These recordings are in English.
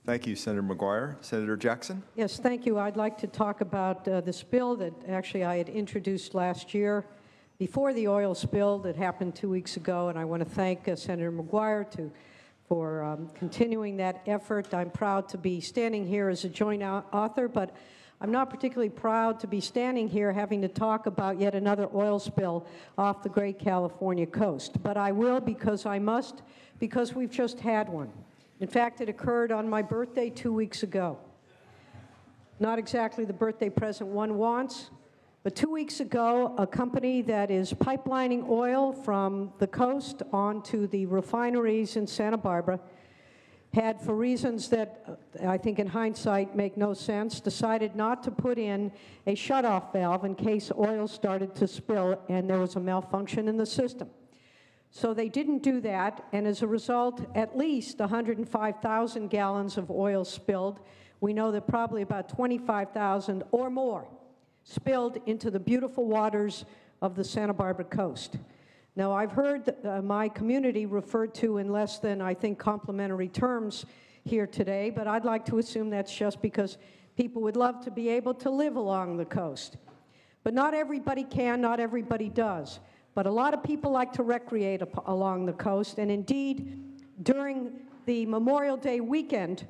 Thank you, Senator McGuire. Senator Jackson? Yes, thank you. I'd like to talk about this bill that actually I had introduced last year before the oil spill that happened 2 weeks ago, and I want to thank Senator McGuire for continuing that effort. I'm proud to be standing here as a joint author, but I'm not particularly proud to be standing here having to talk about yet another oil spill off the great California coast. But I will because I must, because we've just had one. In fact, it occurred on my birthday 2 weeks ago. Not exactly the birthday present one wants, but 2 weeks ago, a company that is pipelining oil from the coast onto the refineries in Santa Barbara had, for reasons that I think in hindsight make no sense, decided not to put in a shutoff valve in case oil started to spill and there was a malfunction in the system. So they didn't do that, and as a result, at least 105,000 gallons of oil spilled. We know that probably about 25,000 or more spilled into the beautiful waters of the Santa Barbara coast. Now, I've heard my community referred to in less than, I think, complimentary terms here today, but I'd like to assume that's just because people would love to be able to live along the coast. But not everybody can, not everybody does. But a lot of people like to recreate along the coast, and indeed, during the Memorial Day weekend,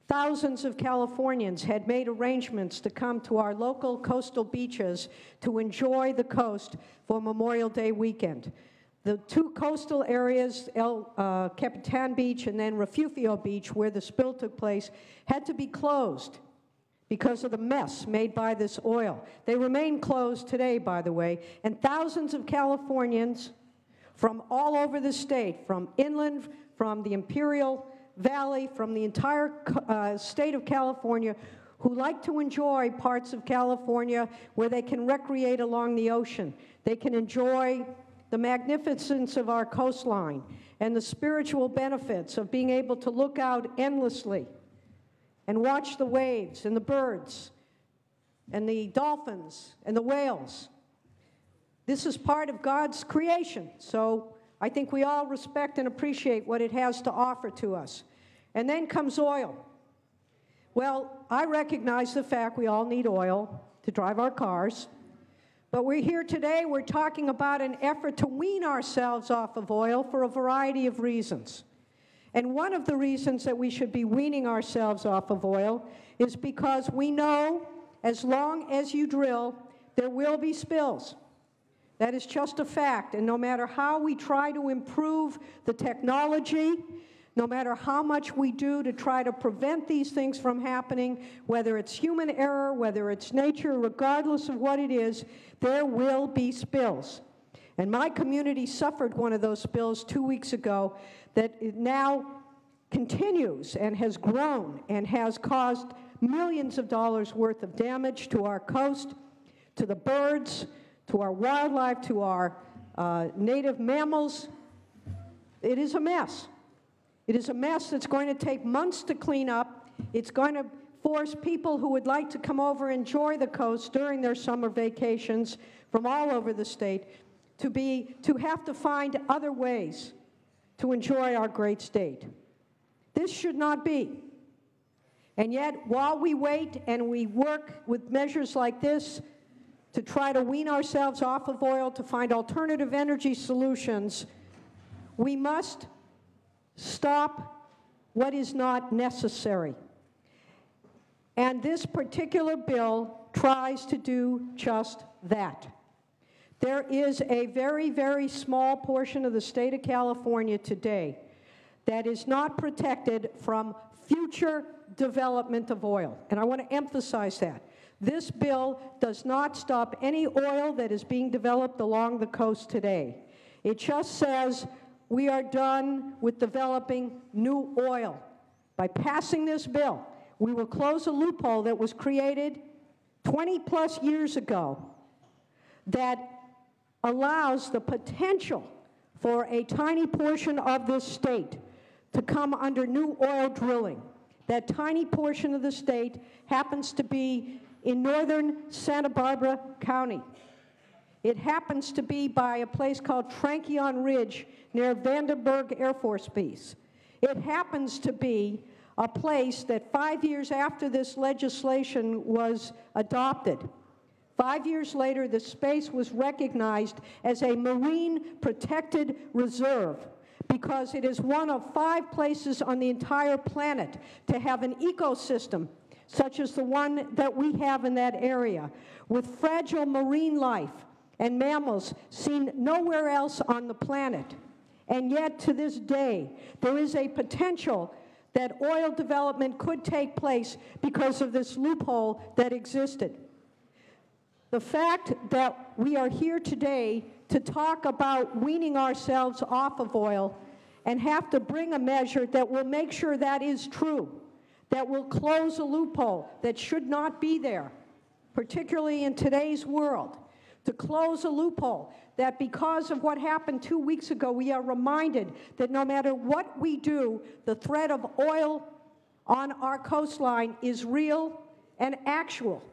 thousands of Californians had made arrangements to come to our local coastal beaches to enjoy the coast for Memorial Day weekend. The two coastal areas, El Capitan Beach and then Refugio Beach, where the spill took place, had to be closed because of the mess made by this oil. They remain closed today, by the way, and thousands of Californians from all over the state, from inland, from the Imperial Valley, from the entire state of California, who like to enjoy parts of California where they can recreate along the ocean. They can enjoy the magnificence of our coastline and the spiritual benefits of being able to look out endlessly and watch the waves and the birds and the dolphins and the whales. This is part of God's creation, so I think we all respect and appreciate what it has to offer to us. And then comes oil. Well, I recognize the fact we all need oil to drive our cars, but we're here today, we're talking about an effort to wean ourselves off of oil for a variety of reasons. And one of the reasons that we should be weaning ourselves off of oil is because we know as long as you drill, there will be spills. That is just a fact, and no matter how we try to improve the technology, no matter how much we do to try to prevent these things from happening, whether it's human error, whether it's nature, regardless of what it is, there will be spills. And my community suffered one of those spills 2 weeks ago that it now continues and has grown and has caused millions of dollars worth of damage to our coast, to the birds, to our wildlife, to our native mammals. It is a mess. It is a mess that's going to take months to clean up. It's going to force people who would like to come over and enjoy the coast during their summer vacations from all over the state to have to find other ways to enjoy our great state. This should not be. And yet, while we wait and we work with measures like this to try to wean ourselves off of oil, to find alternative energy solutions, we must stop what is not necessary. And this particular bill tries to do just that. There is a very, very small portion of the state of California today that is not protected from future development of oil. And I want to emphasize that. This bill does not stop any oil that is being developed along the coast today. It just says we are done with developing new oil. By passing this bill, we will close a loophole that was created 20-plus years ago that allows the potential for a tiny portion of this state to come under new oil drilling. That tiny portion of the state happens to be in northern Santa Barbara County. It happens to be by a place called Tranquion Ridge near Vandenberg Air Force Base. It happens to be a place that 5 years after this legislation was adopted, 5 years later, the space was recognized as a marine protected reserve because it is one of 5 places on the entire planet to have an ecosystem such as the one that we have in that area, with fragile marine life and mammals seen nowhere else on the planet. And yet, to this day, there is a potential that oil development could take place because of this loophole that existed. The fact that we are here today to talk about weaning ourselves off of oil and have to bring a measure that will make sure that is true, that will close a loophole that should not be there, particularly in today's world, to close a loophole that because of what happened 2 weeks ago, we are reminded that no matter what we do, the threat of oil on our coastline is real and actual.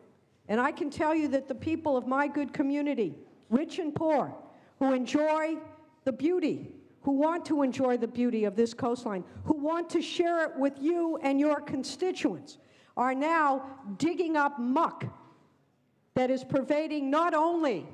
And I can tell you that the people of my good community, rich and poor, who enjoy the beauty, who want to enjoy the beauty of this coastline, who want to share it with you and your constituents, are now digging up muck that is pervading not only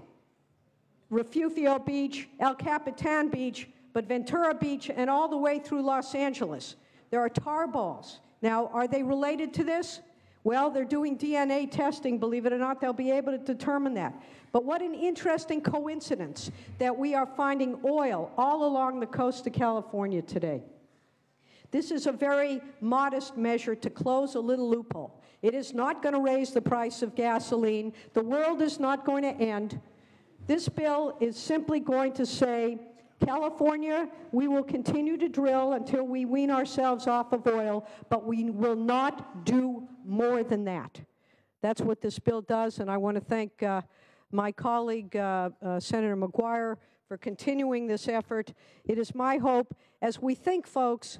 Refugio Beach, El Capitan Beach, but Ventura Beach and all the way through Los Angeles. There are tar balls. Now, are they related to this? Well, they're doing DNA testing, believe it or not. They'll be able to determine that. But what an interesting coincidence that we are finding oil all along the coast of California today. This is a very modest measure to close a little loophole. It is not going to raise the price of gasoline. The world is not going to end. This bill is simply going to say, California, we will continue to drill until we wean ourselves off of oil, but we will not do more than that. That's what this bill does, and I want to thank my colleague, Senator McGuire, for continuing this effort. It is my hope, as we think, folks,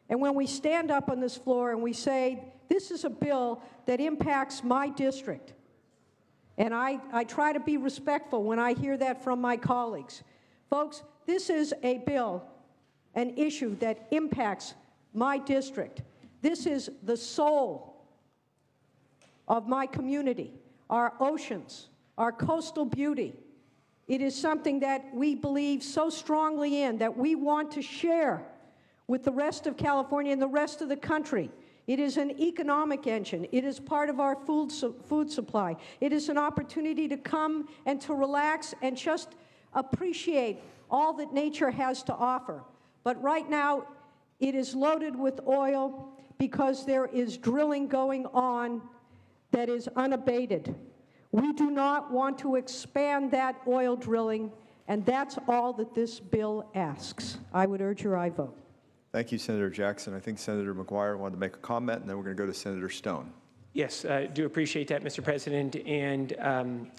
and when we stand up on this floor and we say, this is a bill that impacts my district, and I try to be respectful when I hear that from my colleagues. Folks, this is a bill, an issue that impacts my district. This is the soul of my community, our oceans, our coastal beauty. It is something that we believe so strongly in that we want to share with the rest of California and the rest of the country. It is an economic engine. It is part of our food supply. It is an opportunity to come and to relax and just appreciate all that nature has to offer. But right now, it is loaded with oil because there is drilling going on that is unabated. We do not want to expand that oil drilling, and that's all that this bill asks. I would urge your aye vote. Thank you, Senator Jackson. I think Senator McGuire wanted to make a comment, and then we're going to go to Senator Stone. Yes, I do appreciate that, Mr. President, and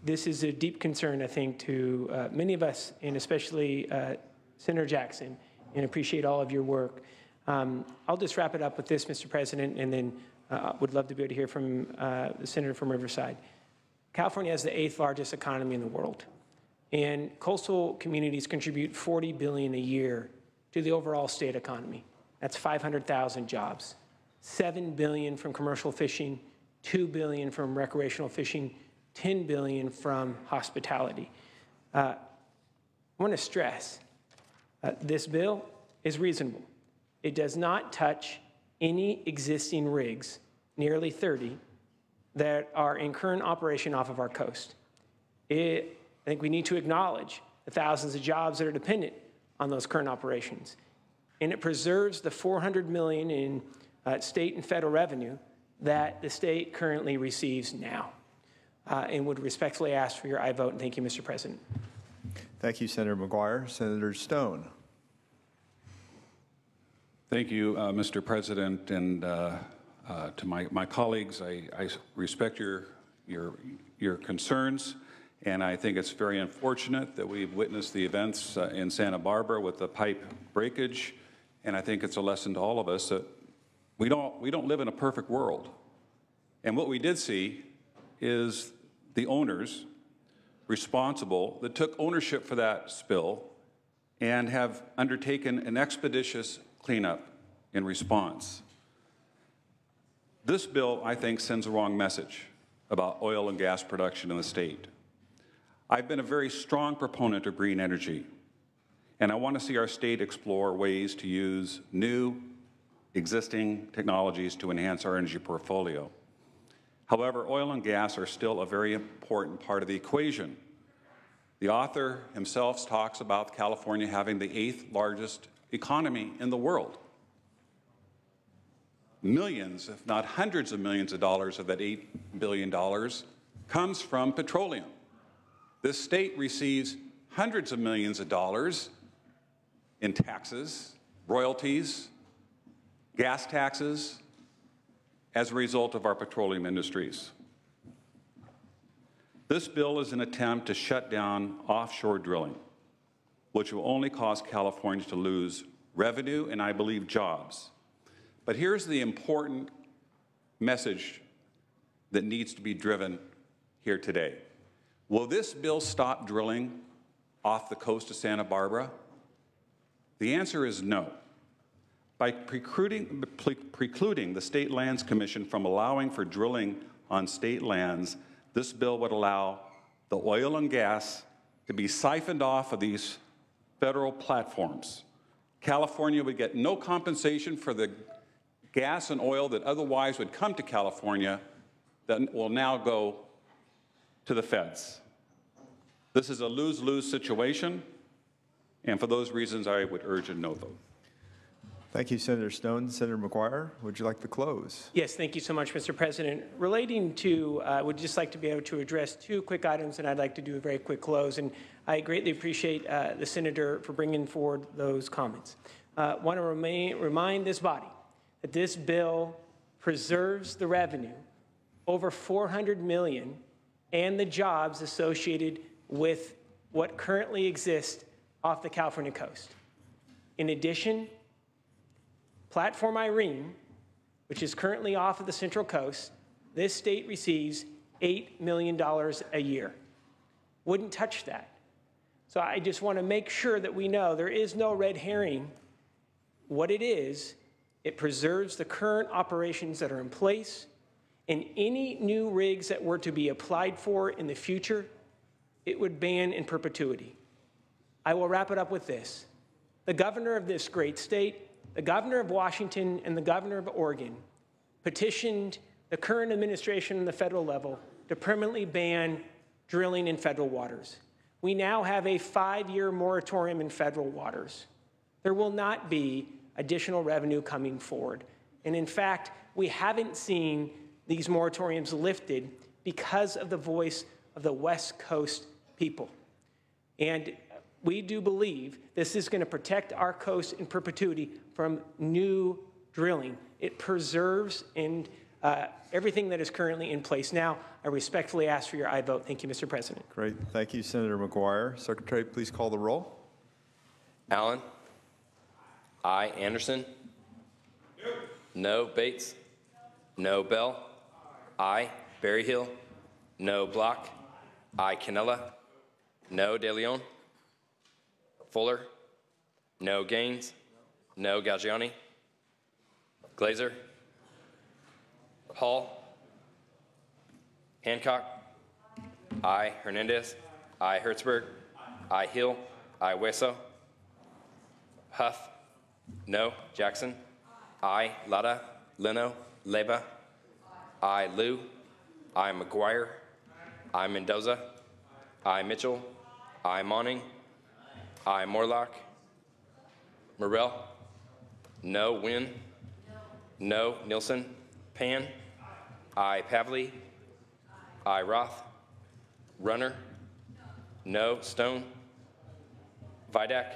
this is a deep concern, I think, to many of us, and especially Senator Jackson, and appreciate all of your work. I'll just wrap it up with this, Mr. President, and then would love to be able to hear from the senator from Riverside. California has the 8th largest economy in the world, and coastal communities contribute $40 billion a year to the overall state economy. That's 500,000 jobs. $7 billion from commercial fishing, $2 billion from recreational fishing, $10 billion from hospitality. I want to stress, this bill is reasonable. It does not touch any existing rigs, nearly 30, that are in current operation off of our coast. I think we need to acknowledge the thousands of jobs that are dependent on those current operations. And it preserves the $400 million in state and federal revenue that the state currently receives now. And would respectfully ask for your aye vote, and thank you, Mr. President. Thank you, Senator McGuire. Senator Stone. Thank you, Mr. President, and to my colleagues, I respect your concerns, and I think it's very unfortunate that we've witnessed the events in Santa Barbara with the pipe breakage, and I think it's a lesson to all of us that we don't live in a perfect world. And what we did see is the owners responsible that took ownership for that spill and have undertaken an expeditious cleanup in response. This bill, I think, sends the wrong message about oil and gas production in the state. I've been a very strong proponent of green energy, and I want to see our state explore ways to use new, existing technologies to enhance our energy portfolio. However, oil and gas are still a very important part of the equation. The author himself talks about California having the 8th largest economy in the world. Millions, if not hundreds of millions of dollars of that $8 billion comes from petroleum. This state receives hundreds of millions of dollars in taxes, royalties, gas taxes, as a result of our petroleum industries. This bill is an attempt to shut down offshore drilling, which will only cause California to lose revenue and, I believe, jobs. But here's the important message that needs to be driven here today. Will this bill stop drilling off the coast of Santa Barbara? The answer is no. By precluding the State Lands Commission from allowing for drilling on state lands, this bill would allow the oil and gas to be siphoned off of these federal platforms. California would get no compensation for the gas and oil that otherwise would come to California that will now go to the feds. This is a lose-lose situation, and for those reasons, I would urge a no vote. Thank you, Senator Stone. Senator McGuire, would you like to close? Yes, thank you so much, Mr. President. Relating to, I would just like to be able to address 2 quick items, and I'd like to do a very quick close. And I greatly appreciate the Senator for bringing forward those comments. Want to remind this body that this bill preserves the revenue, over $400 million, and the jobs associated with what currently exists off the California coast. In addition, Platform Irene, which is currently off of the Central Coast, this state receives $8 million a year. Wouldn't touch that. So I just want to make sure that we know there is no red herring. What it is, it preserves the current operations that are in place, and any new rigs that were to be applied for in the future, it would ban in perpetuity. I will wrap it up with this. The governor of this great state, the governor of Washington, and the governor of Oregon petitioned the current administration on the federal level to permanently ban drilling in federal waters. We now have a 5-year moratorium in federal waters. There will not be additional revenue coming forward. And in fact, we haven't seen these moratoriums lifted because of the voice of the West Coast people. And we do believe this is going to protect our coast in perpetuity from new drilling. It preserves everything that is currently in place. Now, I respectfully ask for your aye vote. Thank you, Mr. President. Great. Thank you, Senator McGuire. Secretary, please call the roll. Allen? Aye. Anderson? No. Bates? No. Bell? Aye. Berryhill? No. Block? Aye. Canella? No. De Leon? Fuller? No. Gaines? No. Galgiani? Glazer? Hall? Hancock? Aye. Hernandez? Aye. Hertzberg? Aye. Hill? Aye. Hueso? Huff? No. Jackson? Aye. Lara? Leno? Leyva? Aye. Liu? Aye. McGuire? Aye. Mendoza? Aye. Mitchell? Aye. Monning? Aye. Morlock? Morrell? No. Wynn? No. Nielsen? Pan? Aye. Pavley? Aye. Roth? Runner? No. Stone? Vidak?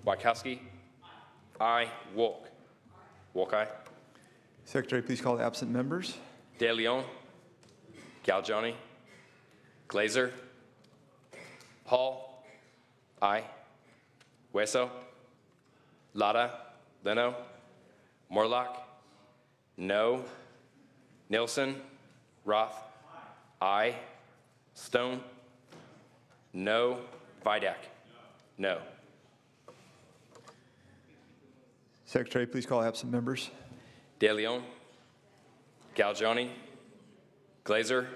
Wachowski? Aye. Wolk? Wolk aye. Secretary, please call the absent members. De Leon? Galgiani? Glazer? Hall? Aye. Hueso? Lara? Leno? Morlock? No. Nielsen? Roth? Aye. Stone? No. Vidak? No. Secretary, please call absent members. De Leon? Galgiani, Glazer,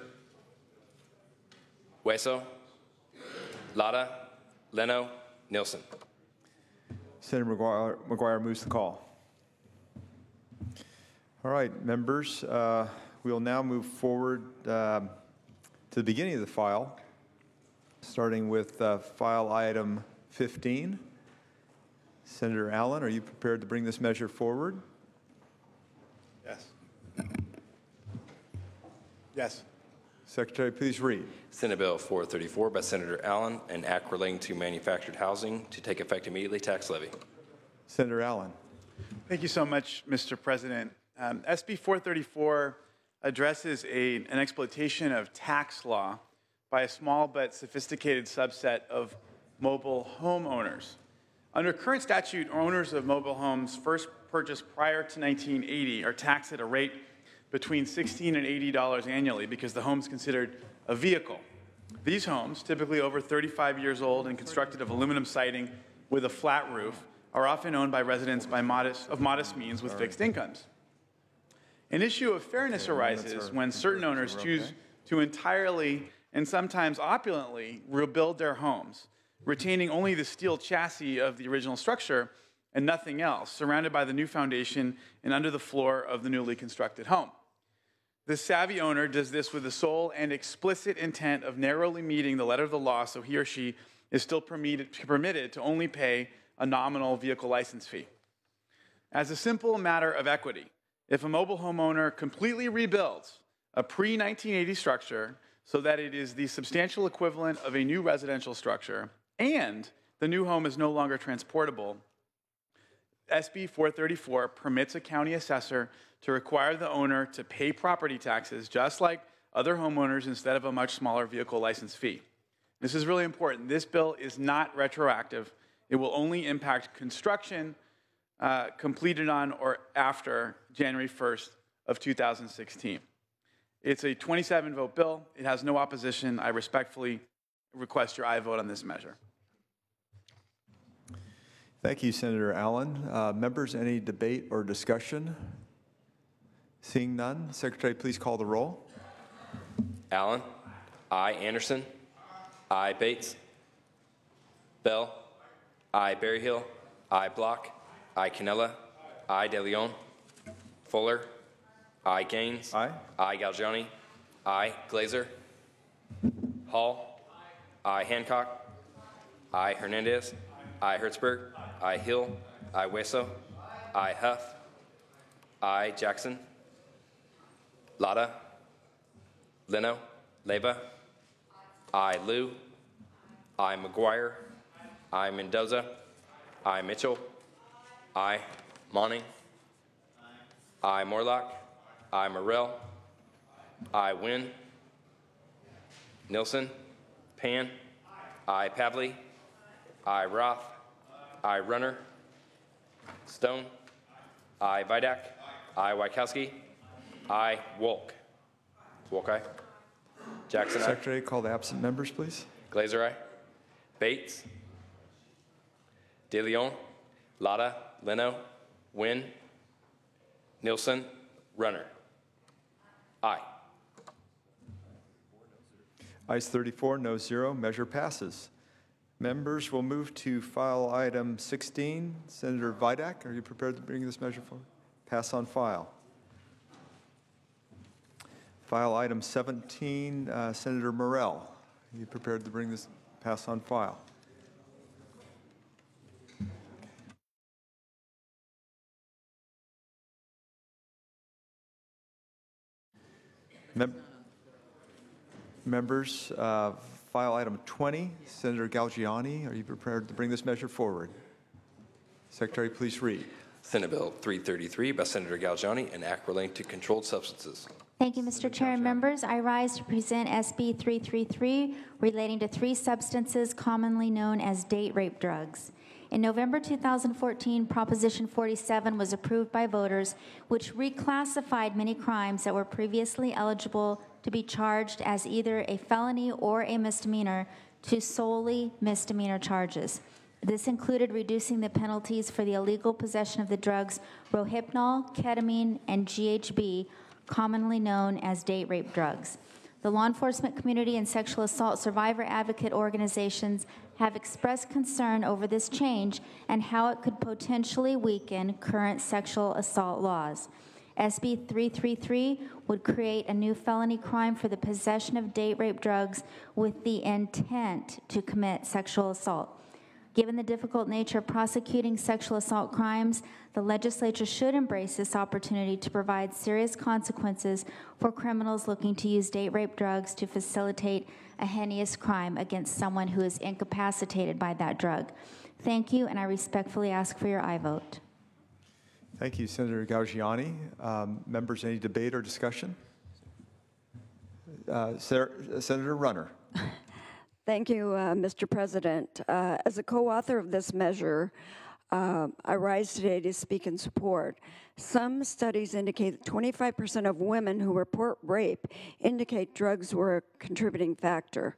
Hueso, Lara, Leno, Nielsen. Senator McGuire moves the call. All right, members, we'll now move forward to the beginning of the file, starting with file item 15. Senator Allen, are you prepared to bring this measure forward? Yes. Yes. Secretary, please read. Senate Bill 434 by Senator Allen, an act relating to manufactured housing to take effect immediately, tax levy. Senator Allen. Thank you so much, Mr. President. SB 434 addresses an exploitation of tax law by a small but sophisticated subset of mobile homeowners. Under current statute, owners of mobile homes first purchased prior to 1980 are taxed at a rate between $16 and $80 annually because the home is considered a vehicle. These homes, typically over 35 years old and constructed of aluminum siding with a flat roof, are often owned by residents of modest means with fixed incomes. An issue of fairness arises when certain owners choose to entirely and sometimes opulently rebuild their homes, retaining only the steel chassis of the original structure and nothing else, surrounded by the new foundation and under the floor of the newly constructed home. This savvy owner does this with the sole and explicit intent of narrowly meeting the letter of the law, so he or she is still permitted to only pay a nominal vehicle license fee. As a simple matter of equity, if a mobile homeowner completely rebuilds a pre-1980 structure so that it is the substantial equivalent of a new residential structure and the new home is no longer transportable, SB 434 permits a county assessor to require the owner to pay property taxes just like other homeowners instead of a much smaller vehicle license fee. This is really important. This bill is not retroactive. It will only impact construction completed on or after January 1st of 2016. It's a 27-vote bill. It has no opposition. I respectfully request your aye vote on this measure. Thank you, Senator Allen. Members, any debate or discussion? Seeing none, Secretary, please call the roll. Allen, aye. Anderson, aye. Bates, Bell, aye. Berryhill, aye. Block, aye. Canella, aye. De Leon, Fuller, aye. Gaines, Aye. Aye. Galgiani, aye. Glazer, Hall, aye. Hancock, aye. Hernandez, aye. Hertzberg, aye. Hill, aye. Hueso, aye. Huff, aye. Jackson, Lara, Leno, Leyva, aye. Liu, aye. McGuire, aye. Mendoza, aye. Mitchell, aye. Monning, aye. Morlock, aye. Morrell, aye. Wynn, Nielsen, Pan, aye. Pavley, aye. Roth, aye. Runner, Stone, aye. Vidak, aye. Wykowski, aye. Wolk. Wolk, aye. Jackson, aye. Secretary, call the absent members, please. Glazer, aye. Bates, De Leon, Lara, Leno, Wynn, Nielsen, Runner. Aye. Ayes 34, no 0. Measure passes. Members, will move to file item 16. Senator Vidak, are you prepared to bring this measure forward? Pass on file. File item 17, Senator Morrell, are you prepared to bring this pass on file? Members, file item 20, Senator Galgiani, are you prepared to bring this measure forward? Secretary, please read. Senate Bill 333 by Senator Galgiani, an act relating to controlled substances. Thank you, Mr. Chair and members. I rise to present SB 333 relating to 3 substances commonly known as date rape drugs. In November 2014, Proposition 47 was approved by voters, which reclassified many crimes that were previously eligible to be charged as either a felony or a misdemeanor to solely misdemeanor charges. This included reducing the penalties for the illegal possession of the drugs Rohypnol, ketamine, and GHB, commonly known as date rape drugs. The law enforcement community and sexual assault survivor advocate organizations have expressed concern over this change and how it could potentially weaken current sexual assault laws. SB 333 would create a new felony crime for the possession of date rape drugs with the intent to commit sexual assault. Given the difficult nature of prosecuting sexual assault crimes, the legislature should embrace this opportunity to provide serious consequences for criminals looking to use date rape drugs to facilitate a heinous crime against someone who is incapacitated by that drug. Thank you, and I respectfully ask for your aye vote. Thank you, Senator Gaugiani. Members, any debate or discussion? Senator Runner. Thank you, Mr. President. As a co-author of this measure, I rise today to speak in support. Some studies indicate that 25% of women who report rape indicate drugs were a contributing factor.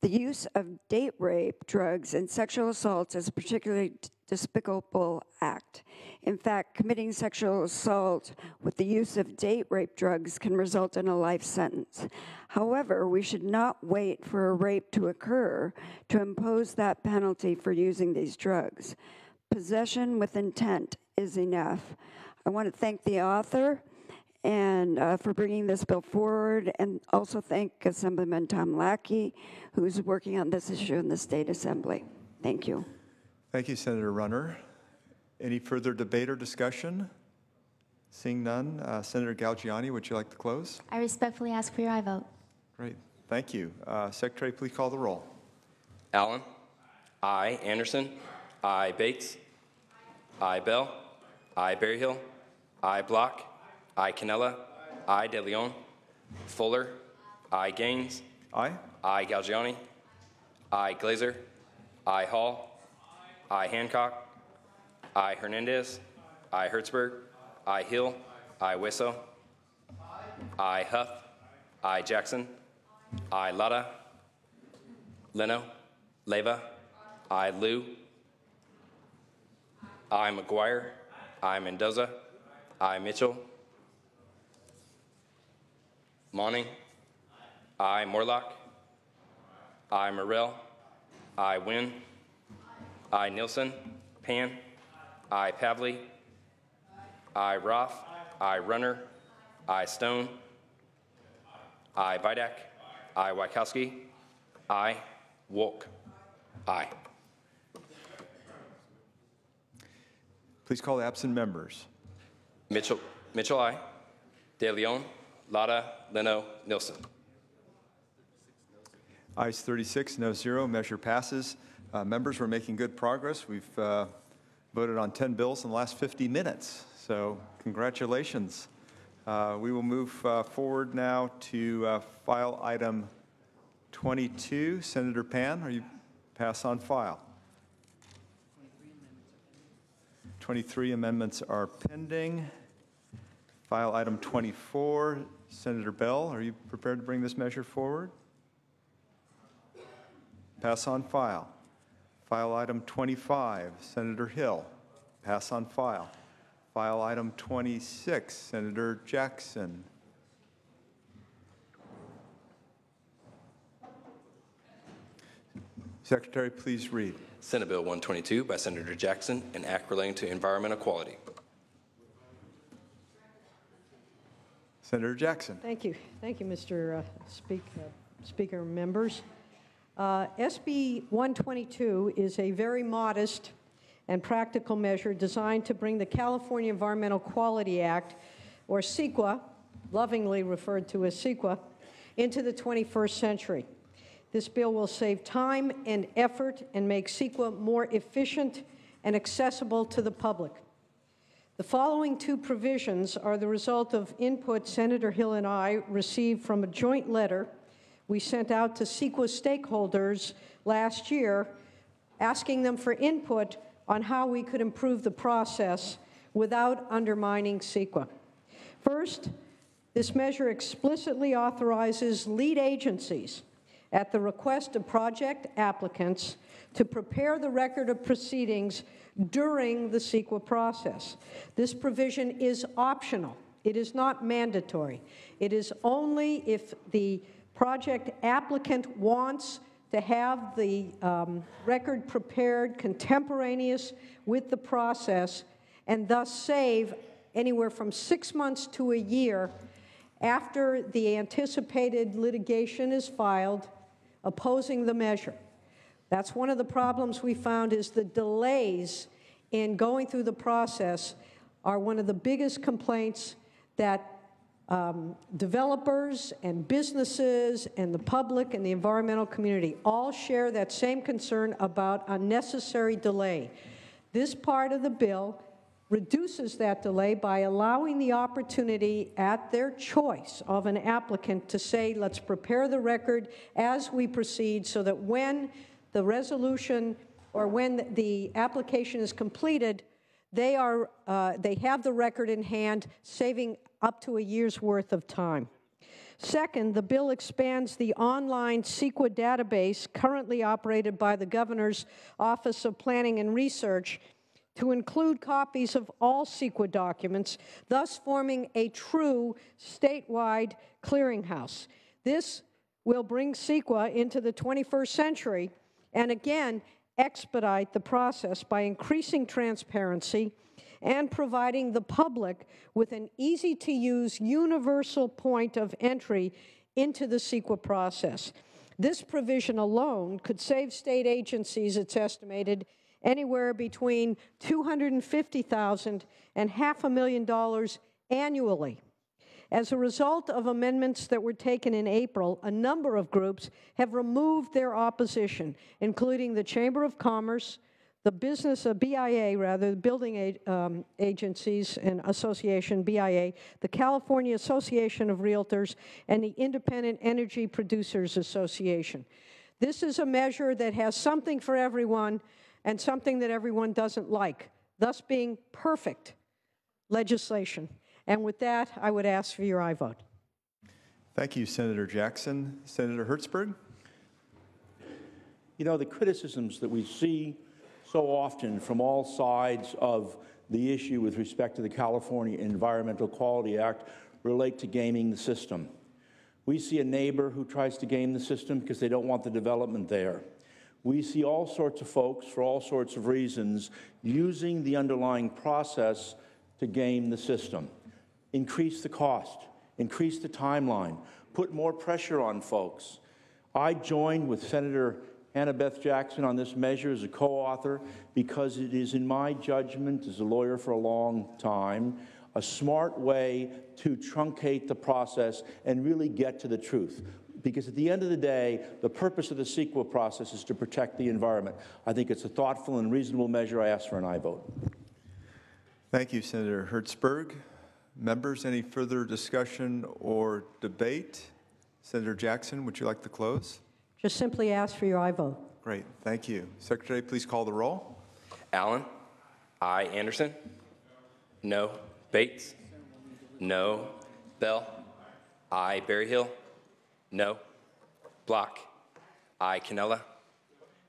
The use of date rape drugs in sexual assaults is a particularly despicable act. In fact, committing sexual assault with the use of date rape drugs can result in a life sentence. However, we should not wait for a rape to occur to impose that penalty for using these drugs. Possession with intent is enough. I want to thank the author and for bringing this bill forward, and also thank Assemblyman Tom Lackey, who's working on this issue in the State Assembly. Thank you. Thank you, Senator Runner. Any further debate or discussion? Seeing none, Senator Gaugiani, would you like to close? I respectfully ask for your aye vote. Great, thank you. Secretary, please call the roll. Allen. Aye. Anderson. Aye. Bates. Aye. Bell. Aye. Berryhill. Aye. Block. Aye. Canella. Aye. De Leon. Fuller. Aye. Gaines. Aye. Aye. Galgiani. Aye. Glazer. Aye. Hall. Aye. Hancock. Aye. Hernandez. Aye. Hertzberg. Aye. Hill. Aye. Wisso. Aye. Huff. Aye. Jackson. Aye. Lada. Leno. Leyva. Aye. Liu. Aye. McGuire. Aye. Mendoza. Aye. Mitchell. Monning. Aye. Morlock. Aye. Morrell. Aye. Wynn. Aye. Nielsen. Pan. Aye. Pavley. Aye. Roth. Aye. Runner. Aye. Stone. Aye. Vidak. Aye. Wachowski. Aye. Wolk. Aye. Please call the absent members. Mitchell. Mitchell. Aye. De Leon. Lada. Leno. Nielsen. Ayes 36, no 0. Measure passes. Members, we're making good progress. We've voted on 10 bills in the last 50 minutes, so congratulations. We will move forward now to file item 22. Senator Pan, are you pass on file? 23 amendments are pending. File item 24. Senator Bell, are you prepared to bring this measure forward? Pass on file. File item 25, Senator Hill. Pass on file. File item 26, Senator Jackson. Secretary, please read. Senate Bill 122 by Senator Jackson, an act relating to environmental quality. Senator Jackson. Thank you. Thank you, Mr. Speaker and members. SB 122 is a very modest and practical measure designed to bring the California Environmental Quality Act, or CEQA, lovingly referred to as CEQA, into the 21st century. This bill will save time and effort and make CEQA more efficient and accessible to the public. The following two provisions are the result of input Senator Hill and I received from a joint letter we sent out to CEQA stakeholders last year, asking them for input on how we could improve the process without undermining CEQA. First, this measure explicitly authorizes lead agencies at the request of project applicants to prepare the record of proceedings during the CEQA process. This provision is optional It is not mandatory. It is only if the project applicant wants to have the record prepared contemporaneous with the process and thus save anywhere from 6 months to a year after the anticipated litigation is filed opposing the measure. That's one of the problems we found, is the delays in going through the process are one of the biggest complaints that developers and businesses and the public and the environmental community all share that same concern about unnecessary delay. This part of the bill reduces that delay by allowing the opportunity at their choice of an applicant to say, let's prepare the record as we proceed, so that when the resolution or when the application is completed, they have the record in hand, saving up to a year's worth of time. Second, the bill expands the online CEQA database currently operated by the Governor's Office of Planning and Research to include copies of all CEQA documents, thus forming a true statewide clearinghouse. This will bring CEQA into the 21st century and again expedite the process by increasing transparency and providing the public with an easy-to-use universal point of entry into the CEQA process. This provision alone could save state agencies, it's estimated, anywhere between $250,000 and $500,000 annually. As a result of amendments that were taken in April, a number of groups have removed their opposition, including the Chamber of Commerce, the BIA, the Building Agencies and Association, BIA, the California Association of Realtors, and the Independent Energy Producers Association. This is a measure that has something for everyone and something that everyone doesn't like, thus being perfect legislation. And with that, I would ask for your aye vote. Thank you, Senator Jackson. Senator Hertzberg? You know, the criticisms that we see so often from all sides of the issue with respect to the California Environmental Quality Act relate to gaming the system. We see a neighbor who tries to game the system because they don't want the development there. We see all sorts of folks, for all sorts of reasons, using the underlying process to game the system. Increase the cost, increase the timeline, put more pressure on folks. I joined with Senator Annabeth Jackson on this measure as a co-author because it is, in my judgment, as a lawyer for a long time, a smart way to truncate the process and really get to the truth. Because at the end of the day, the purpose of the CEQA process is to protect the environment. I think it's a thoughtful and reasonable measure. I ask for an aye vote. Thank you, Senator Hertzberg. Members, any further discussion or debate? Senator Jackson, would you like to close? Just simply ask for your aye vote. Great, thank you. Secretary, please call the roll. Allen? Aye. Anderson? No. Bates? No. Bell? Aye. Berryhill? No. Block? Aye. Canella?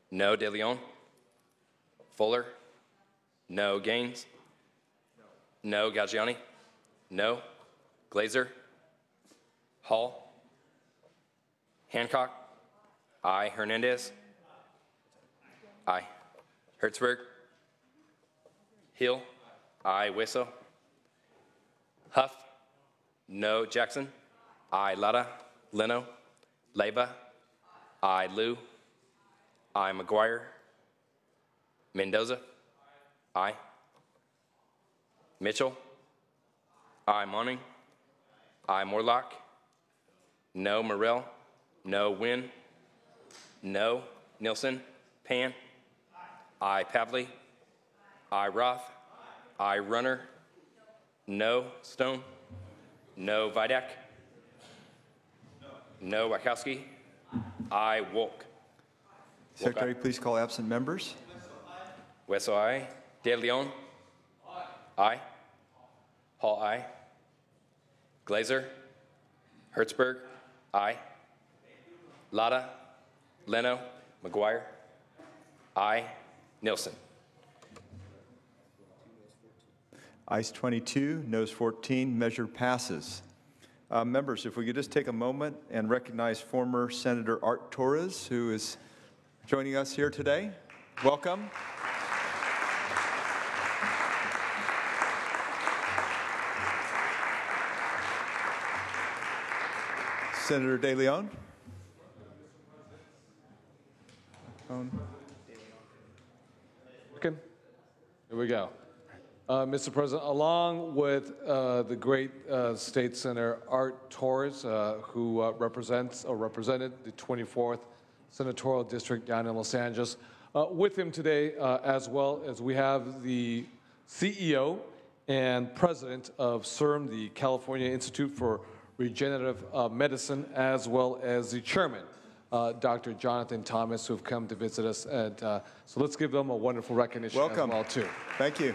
No. De Leon? Fuller? No. Gaines? No. Gaggiani? No. Glazer? Hall? Hancock? Aye. Hernandez? Aye. Hertzberg? Hill? Aye. Wisso? Huff? No. Jackson? Aye. Lara? Leno? Leyva? Aye. Liu? Aye. McGuire? Mendoza? Aye. Mitchell? Aye. Monning? Aye. Morlock? No. Morrell? No. Wynn? No. Nilsson? Pan? Aye. Pavley? Aye. Roth? Aye. Runner? No. Stone? No. Vidak? No. Wachowski? Aye. Wolk? Secretary, please call absent members. Wesso, aye. De Leon? Aye. Hall, aye. Glazer? Hertzberg? Aye. Latta? Leno? McGuire? Aye. Nilsson? Ayes 22, noes 14, measure passes. Members, if we could just take a moment and recognize former Senator Art Torres, who is joining us here today. Welcome. Senator De Leon. Okay. Here we go. Mr. President, along with the great State Senator Art Torres, who represented the 24th Senatorial District down in Los Angeles, with him today, as well as we have the CEO and president of CIRM, the California Institute for Regenerative Medicine, as well as the chairman, Dr. Jonathan Thomas, who have come to visit us. And so let's give them a wonderful recognition as well, too. Thank you.